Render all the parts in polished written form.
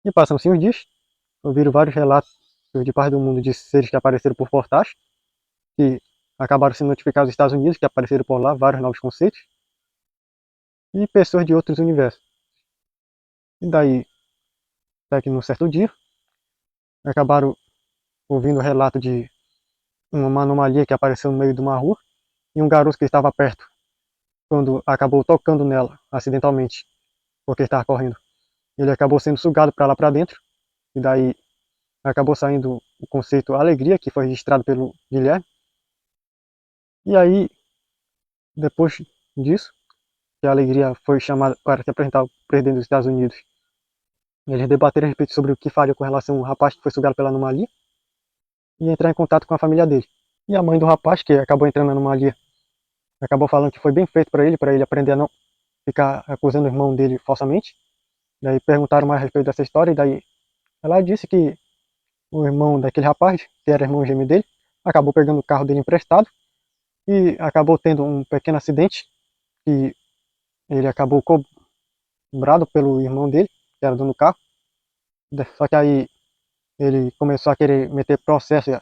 E passam-se uns dias, ouviram vários relatos de parte do mundo de seres que apareceram por portais, que acabaram sendo notificados aos Estados Unidos, que apareceram por lá vários novos conceitos, e pessoas de outros universos. E daí, até que num certo dia, acabaram ouvindo o relato de uma anomalia que apareceu no meio de uma rua, e um garoto que estava perto, quando acabou tocando nela acidentalmente, porque estava correndo, ele acabou sendo sugado para lá para dentro, e daí acabou saindo o conceito alegria, que foi registrado pelo Guilherme. E aí, depois disso, que a alegria foi chamada para se apresentar ao presidente dos Estados Unidos, eles debateram a respeito sobre o que faria com relação ao rapaz que foi sugado pela anomalia e entrar em contato com a família dele. E a mãe do rapaz, que acabou entrando na anomalia, acabou falando que foi bem feito para ele aprender a não ficar acusando o irmão dele falsamente. Daí perguntaram mais a respeito dessa história, e daí ela disse que o irmão daquele rapaz, que era irmão gêmeo dele, acabou pegando o carro dele emprestado e acabou tendo um pequeno acidente, que ele acabou cobrado pelo irmão dele, que era dono do carro. Só que aí ele começou a querer meter processo e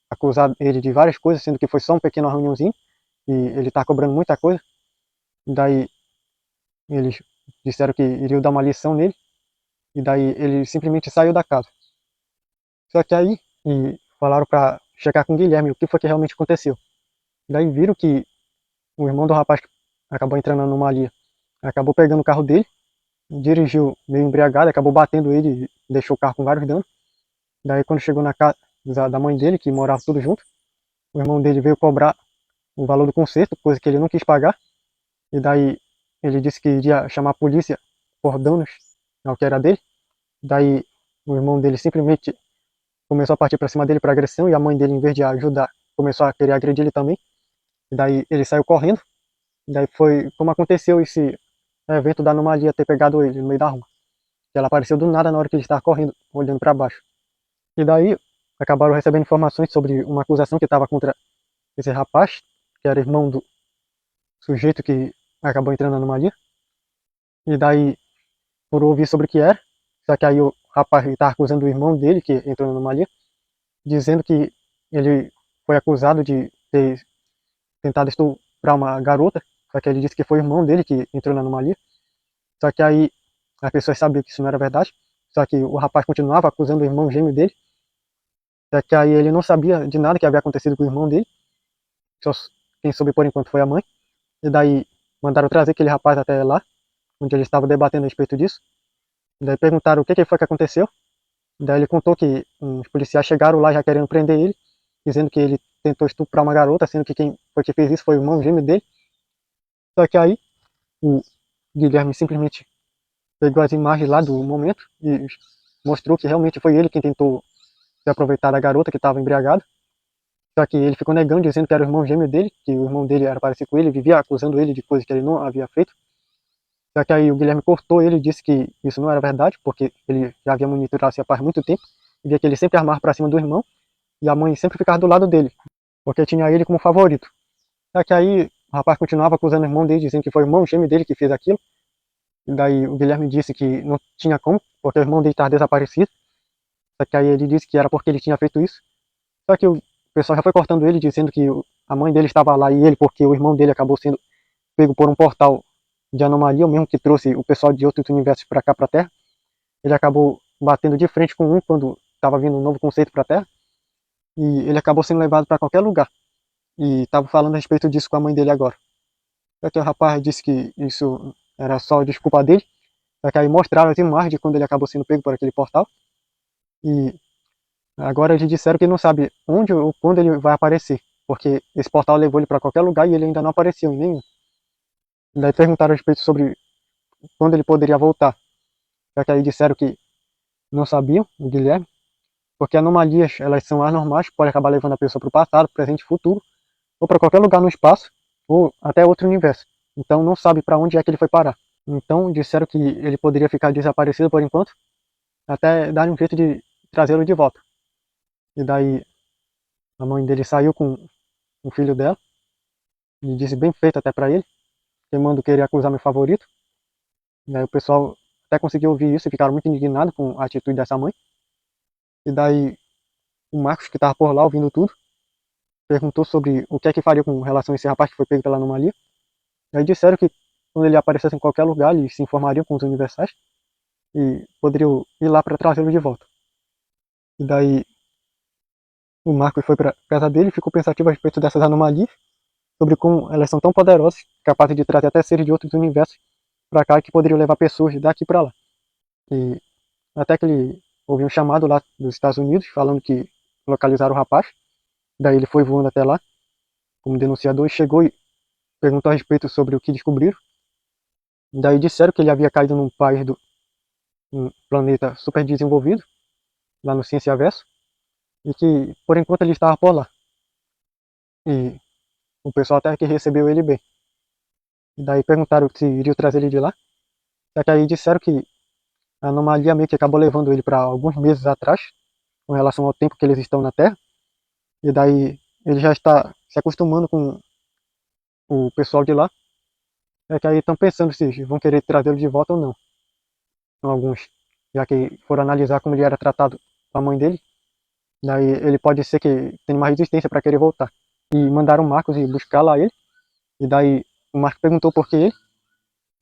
acusar ele de várias coisas, sendo que foi só um pequeno reuniãozinho e ele tá cobrando muita coisa. Daí eles disseram que iriam dar uma lição nele, e daí ele simplesmente saiu da casa. Só que aí e falaram para checar com o Guilherme o que foi que realmente aconteceu. Daí viram que o irmão do rapaz que acabou entrando na anomalia acabou pegando o carro dele, dirigiu meio embriagado, acabou batendo ele e deixou o carro com vários danos. Daí quando chegou na casa da mãe dele, que morava tudo junto, o irmão dele veio cobrar o valor do conserto, coisa que ele não quis pagar. E daí ele disse que iria chamar a polícia por danos ao que era dele. Daí o irmão dele simplesmente começou a partir para cima dele para agressão, e a mãe dele, em vez de ajudar, começou a querer agredir ele também. E daí ele saiu correndo. E daí foi como aconteceu esse evento da anomalia ter pegado ele no meio da rua. Ela apareceu do nada na hora que ele estava correndo, olhando para baixo. E daí acabaram recebendo informações sobre uma acusação que estava contra esse rapaz, que era irmão do sujeito que acabou entrando na anomalia. E daí, por ouvir sobre o que era, só que aí o rapaz estava acusando o irmão dele, que entrou na anomalia, dizendo que ele foi acusado de ter tentado estuprar uma garota, só que ele disse que foi o irmão dele que entrou na anomalia. Só que aí as pessoas sabiam que isso não era verdade, só que o rapaz continuava acusando o irmão gêmeo dele. Só que aí ele não sabia de nada que havia acontecido com o irmão dele, só quem soube por enquanto foi a mãe. E daí mandaram trazer aquele rapaz até lá, onde ele estava debatendo a respeito disso. E daí perguntaram o que foi que aconteceu. E daí ele contou que uns policiais chegaram lá já querendo prender ele, dizendo que ele tentou estuprar uma garota, sendo que quem foi que fez isso foi o irmão gêmeo dele. Só que aí o Guilherme simplesmente pegou as imagens lá do momento e mostrou que realmente foi ele quem tentou se aproveitar da garota que estava embriagada. Só que ele ficou negando, dizendo que era o irmão gêmeo dele, que o irmão dele era parecido com ele, vivia acusando ele de coisas que ele não havia feito. Só que aí o Guilherme cortou ele e disse que isso não era verdade, porque ele já havia monitorado esse rapaz há muito tempo, e via que ele sempre armava para cima do irmão, e a mãe sempre ficava do lado dele, porque tinha ele como favorito. Só que aí o rapaz continuava acusando o irmão dele, dizendo que foi o irmão gêmeo dele que fez aquilo. E daí o Guilherme disse que não tinha como, porque o irmão dele estava desaparecido. Só que aí ele disse que era porque ele tinha feito isso. Só que o pessoal já foi cortando ele, dizendo que a mãe dele estava lá e ele, porque o irmão dele acabou sendo pego por um portal de anomalia, o mesmo que trouxe o pessoal de outros universos para cá, para a Terra. Ele acabou batendo de frente com um quando estava vindo um novo conceito para a Terra. E ele acabou sendo levado para qualquer lugar. E estava falando a respeito disso com a mãe dele agora. Só que o rapaz disse que isso era só desculpa dele. Só que aí mostraram as imagens de quando ele acabou sendo pego por aquele portal. E agora eles disseram que não sabe onde ou quando ele vai aparecer. Porque esse portal levou ele para qualquer lugar e ele ainda não apareceu em nenhum. E daí perguntaram a respeito sobre quando ele poderia voltar. Só que aí disseram que não sabiam, o Guilherme, porque anomalias, elas são anormais, pode acabar levando a pessoa para o passado, presente e futuro, ou para qualquer lugar no espaço, ou até outro universo. Então não sabe para onde é que ele foi parar. Então disseram que ele poderia ficar desaparecido por enquanto, até dar um jeito de trazê-lo de volta. E daí a mãe dele saiu com o filho dela, e disse bem feito até para ele, queimando querer acusar meu favorito. E aí o pessoal até conseguiu ouvir isso e ficaram muito indignados com a atitude dessa mãe. E daí o Marcos, que estava por lá ouvindo tudo, perguntou sobre o que é que faria com relação a esse rapaz que foi pego pela anomalia. E aí disseram que quando ele aparecesse em qualquer lugar, eles se informariam com os universais e poderiam ir lá para trazê-lo de volta. E daí o Marcos foi para casa dele e ficou pensativo a respeito dessas anomalias, sobre como elas são tão poderosas, capazes de trazer até seres de outros universos para cá, que poderiam levar pessoas daqui para lá. E até que ele ouviu um chamado lá dos Estados Unidos, falando que localizaram o rapaz. Daí ele foi voando até lá, como denunciador, e chegou e perguntou a respeito sobre o que descobriram. Daí disseram que ele havia caído num país um planeta super desenvolvido, lá no Cienciaverso, e que por enquanto ele estava por lá. E o pessoal até que recebeu ele bem. E daí perguntaram se iriam trazer ele de lá. Só que aí disseram que a anomalia meio que acabou levando ele para alguns meses atrás, com relação ao tempo que eles estão na Terra. E daí ele já está se acostumando com o pessoal de lá. É que aí estão pensando se vão querer trazê-lo de volta ou não. Alguns, já que foram analisar como ele era tratado com a mãe dele. Daí ele pode ser que tenha uma resistência para querer voltar. E mandaram o Marcos ir buscar lá ele. E daí o Marcos perguntou por que ele.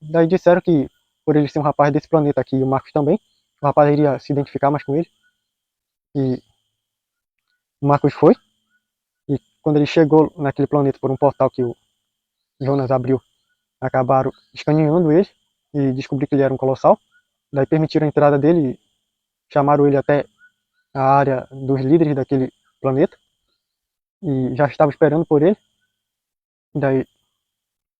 Daí disseram que por ele ser um rapaz desse planeta aqui, e o Marcos também, o rapaz iria se identificar mais com ele. E o Marcos foi. E quando ele chegou naquele planeta por um portal que o Jonas abriu, acabaram escaneando ele e descobriram que ele era um colossal. Daí permitiram a entrada dele e chamaram ele até a área dos líderes daquele planeta. E já estava esperando por ele. Daí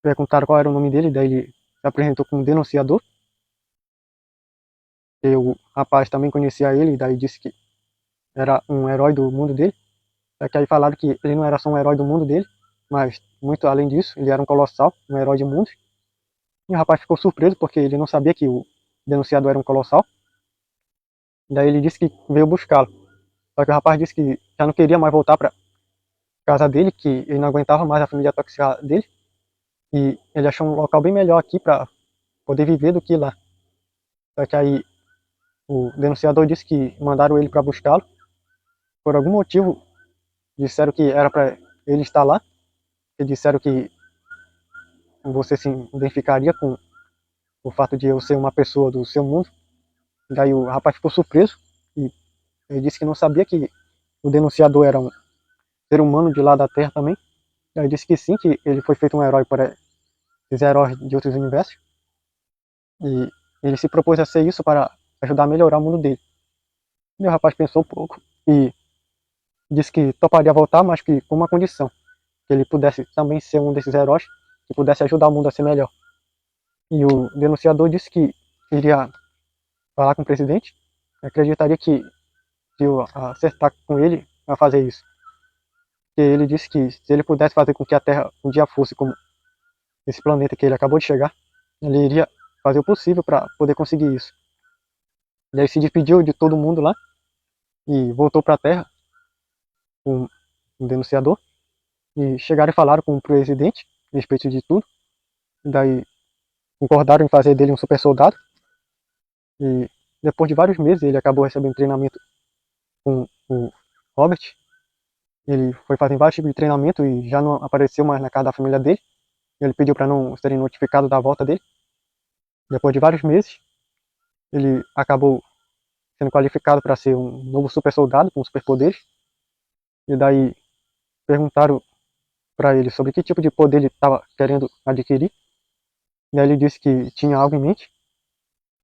perguntaram qual era o nome dele, daí ele se apresentou como denunciador. E o rapaz também conhecia ele, daí disse que era um herói do mundo dele. Só que aí falaram que ele não era só um herói do mundo dele, mas muito além disso, ele era um colossal, um herói de mundos. E o rapaz ficou surpreso porque ele não sabia que o denunciador era um colossal. Daí ele disse que veio buscá-lo. Só que o rapaz disse que já não queria mais voltar para casa dele, que ele não aguentava mais a família tóxica dele. E ele achou um local bem melhor aqui para poder viver do que lá. Só que aí o denunciador disse que mandaram ele para buscá-lo. Por algum motivo, disseram que era para ele estar lá. E disseram que você se identificaria com o fato de eu ser uma pessoa do seu mundo. Daí o rapaz ficou surpreso e ele disse que não sabia que o denunciador era um ser humano de lá da Terra também. Ele disse que sim, que ele foi feito um herói para esses heróis de outros universos. E ele se propôs a ser isso para ajudar a melhorar o mundo dele. E o rapaz pensou um pouco e disse que toparia voltar, mas que com uma condição: que ele pudesse também ser um desses heróis que pudesse ajudar o mundo a ser melhor. E o denunciador disse que iria falar com o presidente, acreditaria que se eu acertar com ele a fazer isso. E ele disse que se ele pudesse fazer com que a Terra um dia fosse como esse planeta que ele acabou de chegar, ele iria fazer o possível para poder conseguir isso. E aí se despediu de todo mundo lá e voltou para a Terra com um denunciador. E chegaram e falaram com o presidente a respeito de tudo. E daí concordaram em fazer dele um super soldado. E depois de vários meses ele acabou recebendo treinamento com o Robert. Ele foi fazendo vários tipos de treinamento e já não apareceu mais na casa da família dele. Ele pediu para não serem notificados da volta dele. Depois de vários meses, ele acabou sendo qualificado para ser um novo super soldado com superpoderes. E daí perguntaram para ele sobre que tipo de poder ele estava querendo adquirir. E aí ele disse que tinha algo em mente.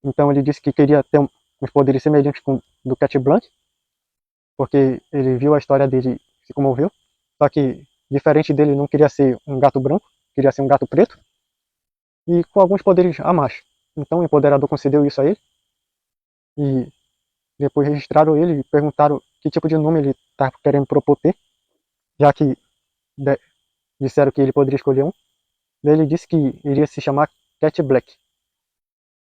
Então ele disse que queria ter uns poderes semelhantes com do Cat Blanc, porque ele viu a história dele e se comoveu. Só que, diferente dele, não queria ser um gato branco, queria ser um gato preto. E com alguns poderes a mais. Então o empoderador concedeu isso a ele. E depois registraram ele e perguntaram que tipo de nome ele está querendo propor ter, já que disseram que ele poderia escolher um. Daí ele disse que iria se chamar Cat Black.